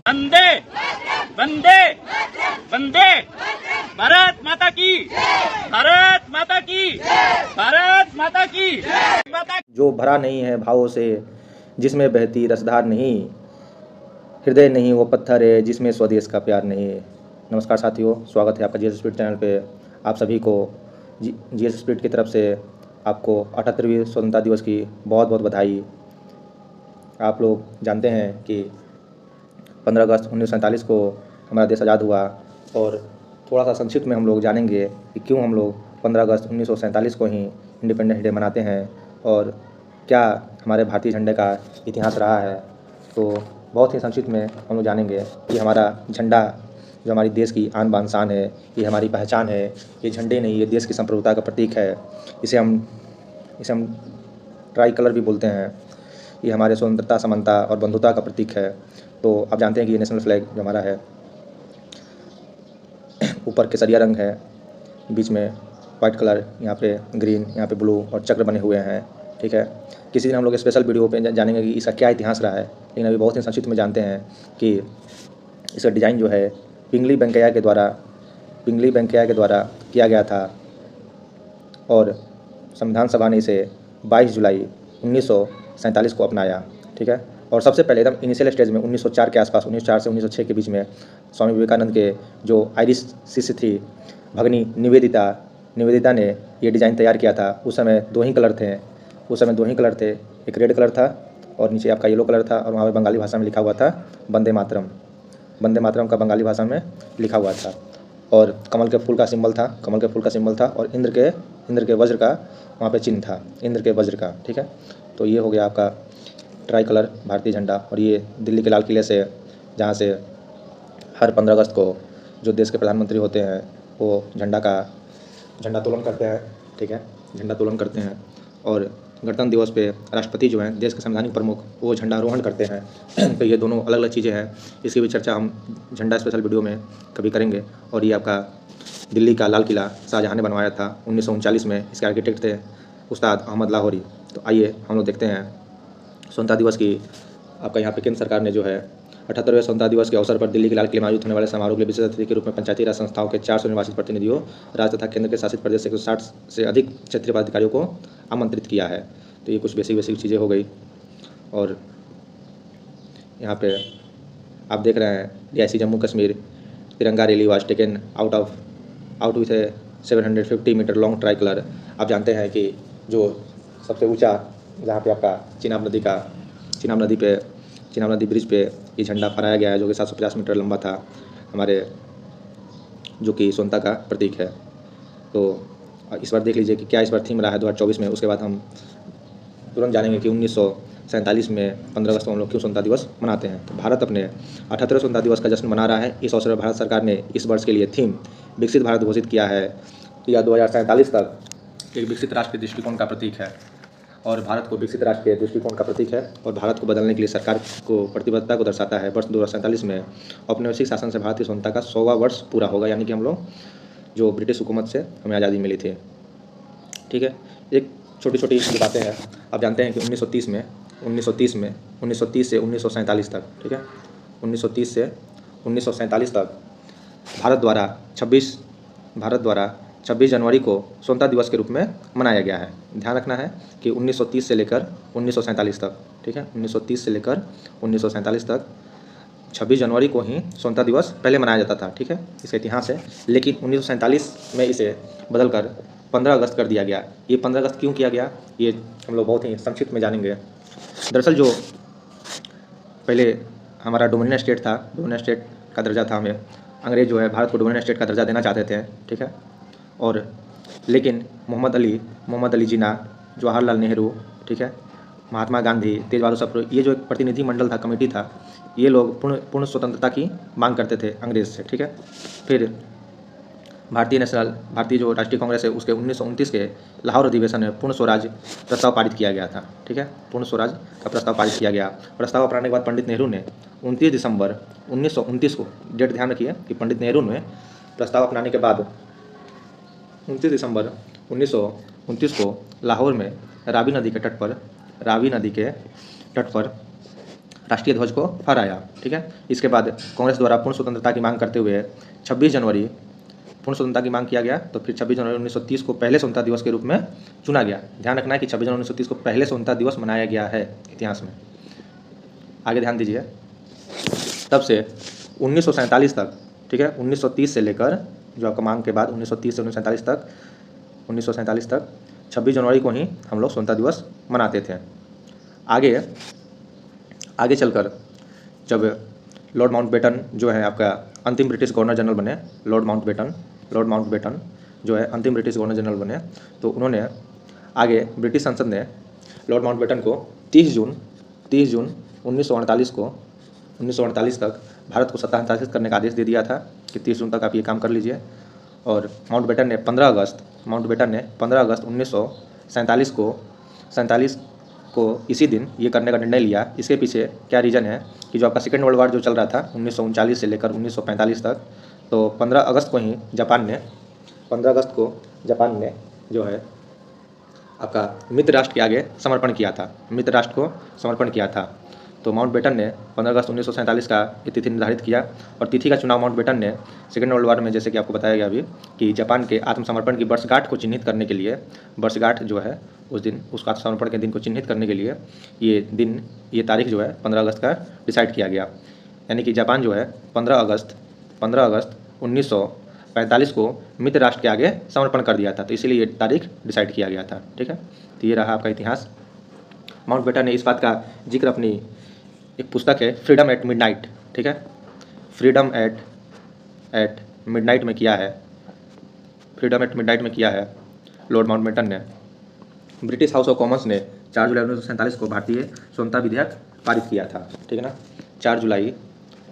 वंदे वंदे वंदे भारत माता की, भारत माता की, भारत माता की, माता। जो भरा नहीं है भावों से, जिसमें बहती रसधार नहीं, हृदय नहीं वो पत्थर है जिसमें स्वदेश का प्यार नहीं। नमस्कार साथियों, स्वागत है आपका जीएस स्पिरिट चैनल पे। आप सभी को जीएस स्पिरिट की तरफ से आपको 78वीं स्वतंत्रता दिवस की बहुत बहुत बधाई। आप लोग जानते हैं कि 15 अगस्त 1947 को हमारा देश आज़ाद हुआ, और थोड़ा सा संक्षिप्त में हम लोग जानेंगे कि क्यों हम लोग 15 अगस्त 1947 को ही इंडिपेंडेंस डे मनाते हैं और क्या हमारे भारतीय झंडे का इतिहास रहा है। तो बहुत ही संक्षिप्त में हम लोग जानेंगे कि हमारा झंडा जो हमारी देश की आन बान शान है, ये हमारी पहचान है। ये झंडे नहीं, ये देश की संप्रभुता का प्रतीक है। इसे हम ट्राई कलर भी बोलते हैं। ये हमारे स्वतंत्रता, समानता और बंधुता का प्रतीक है। तो आप जानते हैं कि ये नेशनल फ्लैग जो हमारा है, ऊपर केसरिया रंग है, बीच में वाइट कलर, यहाँ पे ग्रीन, यहाँ पे ब्लू और चक्र बने हुए हैं। ठीक है, किसी दिन हम लोग स्पेशल वीडियो पे जानेंगे कि इसका क्या इतिहास रहा है, लेकिन अभी बहुत ही संक्षिप्त में जानते हैं कि इसका डिज़ाइन जो है पिंगली वेंकैया के द्वारा किया गया था, और संविधान सभा ने इसे 22 जुलाई 1947 को अपनाया। ठीक है, और सबसे पहले एकदम इनिशियल स्टेज में 1904 के आसपास, 1904 से 1906 के बीच में स्वामी विवेकानंद के जो आयरिश शिष्य थी भगनी निवेदिता ने ये डिज़ाइन तैयार किया था। उस समय दो ही कलर थे, एक रेड कलर था और नीचे आपका येलो कलर था, और वहाँ पे बंगाली भाषा में लिखा हुआ था वंदे मातरम का बंगाली भाषा में लिखा हुआ था, और कमल के फूल का सिंबल था, और इंद्र के वज्र का वहाँ पे चिन्ह था, इंद्र के वज्र का। ठीक है, तो ये हो गया आपका ट्राई कलर भारतीय झंडा। और ये दिल्ली के लाल किले से, जहाँ से हर 15 अगस्त को जो देश के प्रधानमंत्री होते हैं वो झंडा तोलन करते हैं। ठीक है, झंडा तोलन करते हैं, और गणतंत्र दिवस पे राष्ट्रपति जो हैं, देश के संवैधानिक प्रमुख, वो झंडारोहण करते हैं। तो ये दोनों अलग अलग चीज़ें हैं, इसकी भी चर्चा हम झंडा स्पेशल वीडियो में कभी करेंगे। और ये आपका दिल्ली का लाल किला शाहजहाँ ने बनवाया था 1939 में। इसके आर्किटेक्ट थे उस्ताद अहमद लाहौरी। तो आइए हम लोग देखते हैं स्वतंत्रता दिवस की। आपका यहाँ पे केंद्र सरकार ने जो है 78वें स्वतंत्रता दिवस के अवसर पर दिल्ली के लाल किले में आयोजित होने वाले समारोह के लिए विशेष अतिथि के रूप में पंचायती राज संस्थाओं के 400 निर्वाचित प्रतिनिधियों, राज्य तथा केंद्र के शासित प्रदेश से 160 से अधिक क्षेत्रीय पदाधिकारियों को आमंत्रित किया है। तो ये कुछ बेसिक चीज़ें हो गई। और यहाँ पे आप देख रहे हैं Reasi Jammu Kashmir Tiranga rally was taken out with a 750 metre long tricolour. आप जानते हैं कि जो सबसे ऊँचा, जहाँ पे आपका चिनाब नदी ब्रिज पे ये झंडा फहराया गया है, जो कि 750 मीटर लंबा था, हमारे जो कि स्वतंत्रता का प्रतीक है। तो इस बार देख लीजिए कि क्या इस बार थीम रहा है 2024 में। उसके बाद हम तुरंत जानेंगे कि 1947 में 15 अगस्त को हम लोग क्यों स्वतंत्रता दिवस मनाते हैं। तो भारत अपने 78वें स्वतंत्रता दिवस का जश्न मना रहा है। इस अवसर पर भारत सरकार ने इस वर्ष के लिए थीम विकसित भारत घोषित किया है। यह 2047 तक एक विकसित राष्ट्र के दृष्टिकोण का प्रतीक है, और भारत को विकसित राष्ट्र के दृष्टिकोण का प्रतीक है, और भारत को बदलने के लिए सरकार को प्रतिबद्धता को दर्शाता है। वर्ष 2047 में औपनिवेशिक शासन से भारतीय स्वतंत्रता का 100वां वर्ष पूरा होगा, यानी कि हम लोग जो ब्रिटिश हुकूमत से हमें आज़ादी मिली थी। ठीक है, एक छोटी छोटी बातें हैं। आप जानते हैं कि 1930 से 1947 तक, ठीक है, 1930 से 1947 तक भारत द्वारा 26 जनवरी को स्वतंत्रता दिवस के रूप में मनाया गया है। ध्यान रखना है कि 1930 से लेकर 1947 तक, ठीक है, 1930 से लेकर 1947 तक 26 जनवरी को ही स्वतंत्रता दिवस पहले मनाया जाता था। ठीक है, इसका इतिहास है। लेकिन 1947 में इसे बदलकर 15 अगस्त कर दिया गया। ये 15 अगस्त क्यों किया गया, ये हम लोग बहुत ही संक्षिप्त में जानेंगे। दरअसल जो पहले हमारा डोमिनियन स्टेट था, डोमिनियन स्टेट का दर्जा था, हमें अंग्रेज जो है भारत को डोमिनियन स्टेट का दर्जा देना चाहते थे। ठीक है, और लेकिन मोहम्मद अली जिन्ना, जवाहरलाल नेहरू, ठीक ठीक है। महात्मा गांधी, तेज बहादुर सप्रू, ये जो एक प्रतिनिधि मंडल था, कमेटी था, ये लोग पूर्ण स्वतंत्रता की मांग करते थे अंग्रेज़ से, ठीक है। फिर भारतीय जो राष्ट्रीय कांग्रेस है उसके 1929 के लाहौर अधिवेशन में पूर्ण स्वराज प्रस्ताव पारित किया गया था, ठीक है। पूर्ण स्वराज का प्रस्ताव पारित किया गया। प्रस्ताव अपनाने के बाद पंडित नेहरू ने 29 दिसंबर 1929 को, डेट ध्यान रखिए कि पंडित नेहरू ने प्रस्ताव अपनाने के बाद 29 दिसंबर 1929 को लाहौर में रावी नदी के तट पर राष्ट्रीय ध्वज को फहराया, ठीक है। इसके बाद कांग्रेस द्वारा पूर्ण स्वतंत्रता की मांग करते हुए 26 जनवरी पूर्ण स्वतंत्रता की मांग किया गया। तो फिर 26 जनवरी 1930 को पहले स्वतंत्रता दिवस के रूप में चुना गया। ध्यान रखना है कि 26 जनवरी 1930 को पहले स्वतंत्रता दिवस मनाया गया है इतिहास में। आगे ध्यान दीजिए, तब से 1947 तक, ठीक है, 1930 से लेकर जो आपका मांग के बाद 1930 से 1947 तक 26 जनवरी को ही हम लोग स्वतंत्रता दिवस मनाते थे। आगे चलकर जब लॉर्ड माउंटबेटन जो है आपका अंतिम ब्रिटिश गवर्नर जनरल बने, लॉर्ड माउंटबेटन जो है अंतिम ब्रिटिश गवर्नर जनरल बने, तो उन्होंने आगे ब्रिटिश संसद ने लॉर्ड माउंटबेटन को 30 जून 1948 तक भारत को सत्ता हस्तांतरित करने का आदेश दे दिया था कि 30 जून तक आप ये काम कर लीजिए। और माउंटबेटन ने 15 अगस्त 1947 को इसी दिन ये करने का निर्णय लिया। इसके पीछे क्या रीज़न है कि जो आपका सेकेंड वर्ल्ड वॉर जो चल रहा था 1939 से लेकर 1945 तक, तो 15 अगस्त को जापान ने जो है आपका मित्र राष्ट्र के आगे समर्पण किया था। तो माउंटबेटन ने 15 अगस्त 1947 का ये तिथि निर्धारित किया। और तिथि का चुनाव माउंटबेटन ने सेकेंड वर्ल्ड वॉर में, जैसे कि आपको बताया गया अभी, कि जापान के आत्मसमर्पण की वर्षगांठ को चिन्हित करने के लिए, वर्षगांठ जो है उस दिन, उस आत्मसमर्पण के दिन को चिन्हित करने के लिए ये तारीख जो है 15 अगस्त का डिसाइड किया गया। यानी कि जापान जो है 15 अगस्त 1945 को मित्र राष्ट्र के आगे समर्पण कर दिया था, तो इसीलिए ये तारीख डिसाइड किया गया था, ठीक है। तो ये रहा आपका इतिहास। माउंटबेटन ने इस बात का जिक्र अपनी एक पुस्तक है फ्रीडम एट मिडनाइट, ठीक है, फ्रीडम एट मिडनाइट में किया है लॉर्ड माउंटबेटन ने। ब्रिटिश हाउस ऑफ कॉमन्स ने 4 जुलाई 1947 को भारतीय स्वतंत्रता विधेयक पारित किया था, ठीक है ना। 4 जुलाई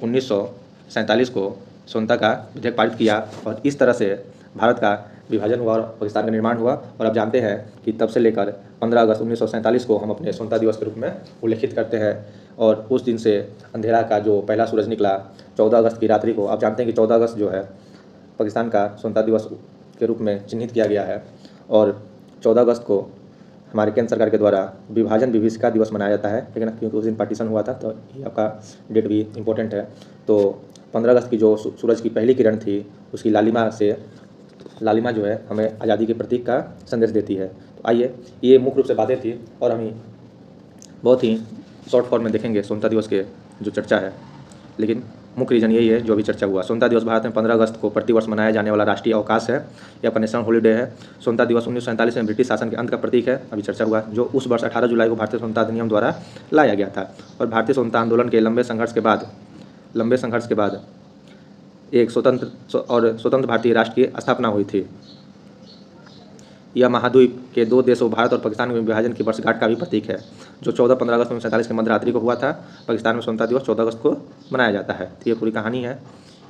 1947 को स्वतंत्रता का विधेयक पारित किया और इस तरह से भारत का विभाजन हुआ और पाकिस्तान का निर्माण हुआ। और आप जानते हैं कि तब से लेकर 15 अगस्त 1947 को हम अपने स्वतंत्रता दिवस के रूप में उल्लेखित करते हैं। और उस दिन से अंधेरा का जो पहला सूरज निकला 14 अगस्त की रात्रि को, आप जानते हैं कि 14 अगस्त जो है पाकिस्तान का स्वतंत्रता दिवस के रूप में चिन्हित किया गया है। और 14 अगस्त को हमारे केंद्र सरकार के द्वारा विभाजन विभीषिका दिवस मनाया जाता है, ठीक है ना, क्योंकि उस दिन पार्टीशन हुआ था, तो ये आपका डेट भी इम्पोर्टेंट है। तो 15 अगस्त की जो सूरज की पहली किरण थी, उसकी लालिमा जो है हमें आज़ादी के प्रतीक का संदेश देती है। तो आइए, ये मुख्य रूप से बातें थी और हम बहुत ही शॉर्ट फॉर्म में देखेंगे स्वतंत्रता दिवस के जो चर्चा है, लेकिन मुख्य रीज़न यही है जो अभी चर्चा हुआ। स्वतंत्रता दिवस भारत में 15 अगस्त को प्रतिवर्ष मनाया जाने वाला राष्ट्रीय अवकाश है, यह आपका नेशनल हॉलीडे है। स्वतंत्रता दिवस 1947 में ब्रिटिश शासन के अंत का प्रतीक है, अभी चर्चा हुआ, जो उस वर्ष 18 जुलाई को भारतीय स्वतंत्रता अधिनियम द्वारा लाया गया था। और भारतीय स्वतंत्रता आंदोलन के लंबे संघर्ष के बाद एक स्वतंत्र भारतीय राष्ट्र की स्थापना हुई थी। यह महाद्वीप के 2 देशों भारत और पाकिस्तान में विभाजन की वर्षगांठ का भी प्रतीक है, जो 14-15 अगस्त 1947 के मध्यरात्रि को हुआ था। पाकिस्तान में स्वतंत्रता दिवस 14 अगस्त को मनाया जाता है। तो ये पूरी कहानी है।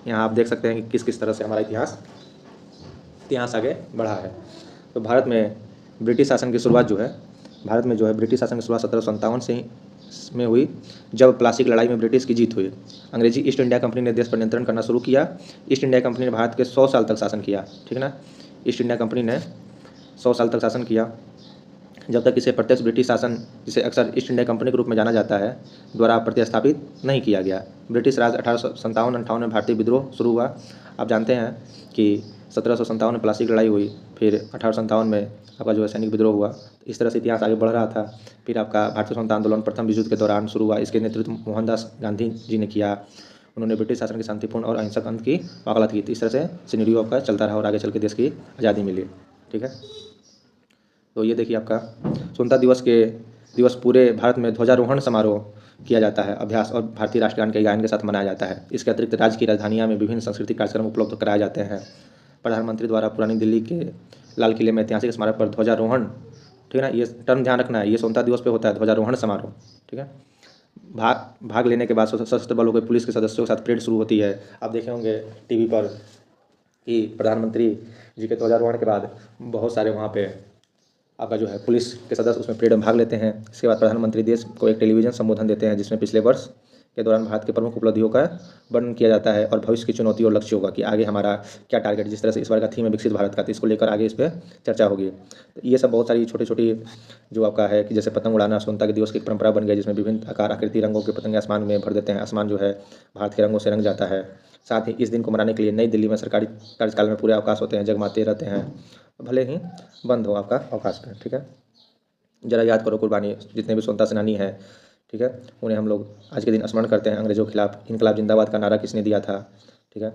यहाँ आप देख सकते हैं कि किस तरह से हमारा इतिहास आगे बढ़ा है। तो भारत में ब्रिटिश शासन की शुरुआत जो है ब्रिटिश शासन की शुरुआत 1757 से में हुई, जब प्लासी की लड़ाई में ब्रिटिश की जीत हुई। अंग्रेजी ईस्ट इंडिया कंपनी ने देश पर नियंत्रण करना शुरू किया। ईस्ट इंडिया कंपनी ने भारत के 100 साल तक शासन किया, ठीक है ना। ईस्ट इंडिया कंपनी ने 100 साल तक शासन किया, जब तक इसे प्रत्यक्ष ब्रिटिश शासन, जिसे अक्सर ईस्ट इंडिया कंपनी के रूप में जाना जाता है, द्वारा प्रतिस्थापित नहीं किया गया। ब्रिटिश राज 1857-58 में भारतीय विद्रोह शुरू हुआ। आप जानते हैं कि 1757 में प्लासी की लड़ाई हुई, फिर 1857 में आपका जो है सैनिक विद्रोह हुआ। इस तरह से इतिहास आगे बढ़ रहा था। फिर आपका भारतीय स्वतंत्रता आंदोलन प्रथम विश्व युद्ध के दौरान शुरू हुआ। इसके नेतृत्व मोहनदास गांधी जी ने किया। उन्होंने ब्रिटिश शासन के शांतिपूर्ण और अहिंसक अंत की वकालत की। इस तरह से सिनेरियो आपका चलता रहा और आगे चल के देश की आज़ादी मिली, ठीक है। तो ये देखिए, आपका स्वतंत्रता दिवस पूरे भारत में ध्वजारोहण समारोह किया जाता है, अभ्यास और भारतीय राष्ट्रगान के गायन के साथ मनाया जाता है। इसके अतिरिक्त राज्य की राजधानियाँ में विभिन्न सांस्कृतिक कार्यक्रम उपलब्ध कराए जाते हैं। प्रधानमंत्री द्वारा पुरानी दिल्ली के लाल किले में ऐतिहासिक स्मारक पर ध्वजारोहण ठीक है ना। ये टर्म ध्यान रखना है, ये स्वतंत्रता दिवस पे होता है ध्वजारोहण समारोह, ठीक है। भाग लेने के बाद सशस्त्र बलों के पुलिस के सदस्यों के साथ परेड शुरू होती है। आप देखे होंगे टीवी पर कि प्रधानमंत्री जी के ध्वजारोहण के बाद बहुत सारे वहाँ पे आपका जो है पुलिस के सदस्य उसमें परेड में भाग लेते हैं। इसके बाद प्रधानमंत्री देश को एक टेलीविज़न संबोधन देते हैं, जिसमें पिछले वर्ष के दौरान भारत के प्रमुख उपलब्धियों का वर्णन किया जाता है और भविष्य की चुनौती और लक्ष्यों का, कि आगे हमारा क्या टारगेट। जिस तरह से इस बार का थीम है विकसित भारत का, तो इसको लेकर आगे इस पर चर्चा होगी। तो ये सब बहुत सारी छोटी छोटी जो आपका है कि जैसे पतंग उड़ाना स्वतंत्रता के दिवस की परंपरा बन गई, जिसमें विभिन्न आकार आकृति रंगों के पतंगे आसमान में भर देते हैं। आसमान जो है भारत के रंगों से रंग जाता है। साथ ही इस दिन को मनाने के लिए नई दिल्ली में सरकारी कार्यकाल में पूरे अवकाश होते हैं, जगमाते रहते हैं, भले ही बंद हो आपका अवकाश पर, ठीक है। जरा याद करो कुर्बानी, जितने भी स्वतंत्रता सेनानी हैं, ठीक है, उन्हें हम लोग आज के दिन स्मरण करते हैं। अंग्रेजों के खिलाफ इनकलाब जिंदाबाद का नारा किसने दिया था, ठीक है।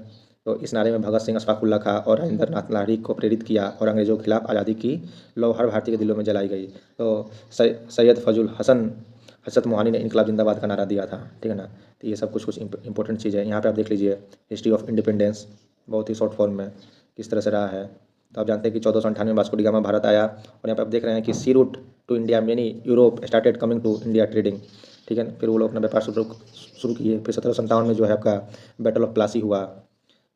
तो इस नारे में भगत सिंह, अशफाकुल्ला खां और राजेंद्र नाथ लाहिड़ी को प्रेरित किया और अंग्रेजों के खिलाफ आज़ादी की लौ हर भारतीय के दिलों में जलाई गई। तो सैयद फजल हसन हजरत मोहानी ने इनकलाब जिंदाबाद का नारा दिया था, ठीक है ना। तो ये सब कुछ इंपॉर्टेंट चीज़ है। यहाँ पे आप देख लीजिए हिस्ट्री ऑफ इंडिपेंडेंस, बहुत ही शॉर्ट फॉर्म में किस तरह से रहा है। तो आप जानते हैं कि 1498 में वास्को डी गामा भारत आया, और यहाँ पे आप देख रहे हैं कि sea route to India many Europe started coming to India trading, ठीक है। फिर वो लोग अपना व्यापार शुरू किए। फिर 1757 में जो है आपका बैटल ऑफ प्लासी हुआ।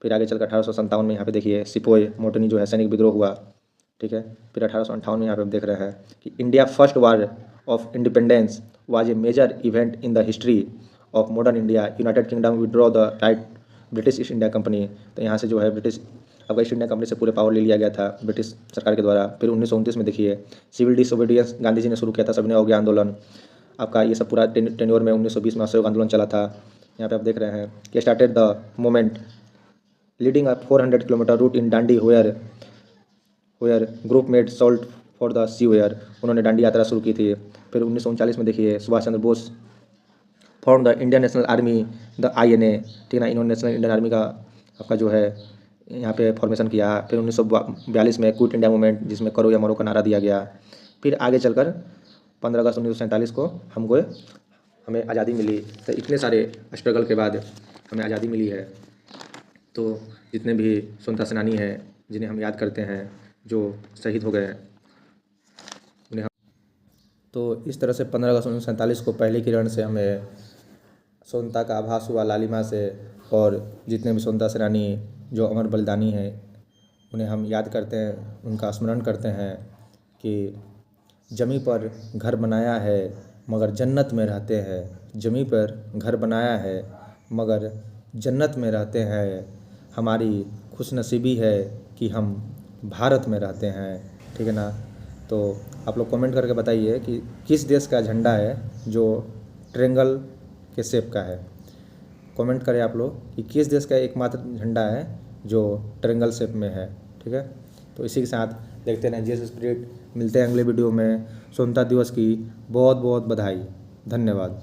फिर आगे चलकर 1857 में यहाँ पे देखिए सिपोय मोटनी जो है सैनिक विद्रोह हुआ, ठीक है। फिर 1858 में यहाँ पे आप देख रहे हैं कि India first war of independence was a major event in the history of modern India. United Kingdom withdraw the right British East India Company. तो यहाँ से जो है ब्रिटिश आपका ईस्ट इंडिया कंपनी से पूरे पावर ले लिया गया था ब्रिटिश सरकार के द्वारा। फिर 1929 में देखिए सिविल डिसोबीडियंस गांधी जी ने शुरू किया था, सविनय अवज्ञा आंदोलन आपका। ये सब पूरा टेन्योर में 1920 में असहयोग आंदोलन चला था। यहाँ पे आप देख रहे हैं कि started the movement leading a 400 kilometre route in Dandi where group made salt for the sea where. उन्होंने डांडी यात्रा शुरू की थी। फिर 1939 में देखिए Subhash Chandra Bose form the Indian National Army the INA, ठीक है ना। इन्होंने नेशनल इंडियन आर्मी का आपका जो है यहाँ पे फॉर्मेशन किया। फिर 1942 में क्विट इंडिया मूवमेंट, जिसमें करो या मरो का नारा दिया गया। फिर आगे चलकर 15 अगस्त 1947 को हमें आज़ादी मिली। तो इतने सारे स्ट्रगल के बाद हमें आज़ादी मिली है। तो जितने भी स्वतंत्रता सेनानी हैं जिन्हें हम याद करते हैं, जो शहीद हो गए, उन्हें हम तो इस तरह से 15 अगस्त 1947 को पहली किरण से हमें स्वतंत्रता का आभास हुआ लालिमा से। और जितने भी स्वतंत्रता सेनानी जो अमर बलिदानी हैं, उन्हें हम याद करते हैं, उनका स्मरण करते हैं कि जमी पर घर बनाया है मगर जन्नत में रहते हैं। जमी पर घर बनाया है मगर जन्नत में रहते हैं। हमारी खुशनसीबी है कि हम भारत में रहते हैं, ठीक है ना। तो आप लोग कमेंट करके बताइए कि किस देश का झंडा है जो ट्रायंगल के शेप का है। कमेंट करें आप लोग कि किस देश का एकमात्र झंडा है जो ट्रायंगल शेप में है, ठीक है। तो इसी के साथ देखते रहें जीएस स्पिरिट। मिलते हैं अगले वीडियो में। स्वतंत्रता दिवस की बहुत बहुत बधाई। धन्यवाद।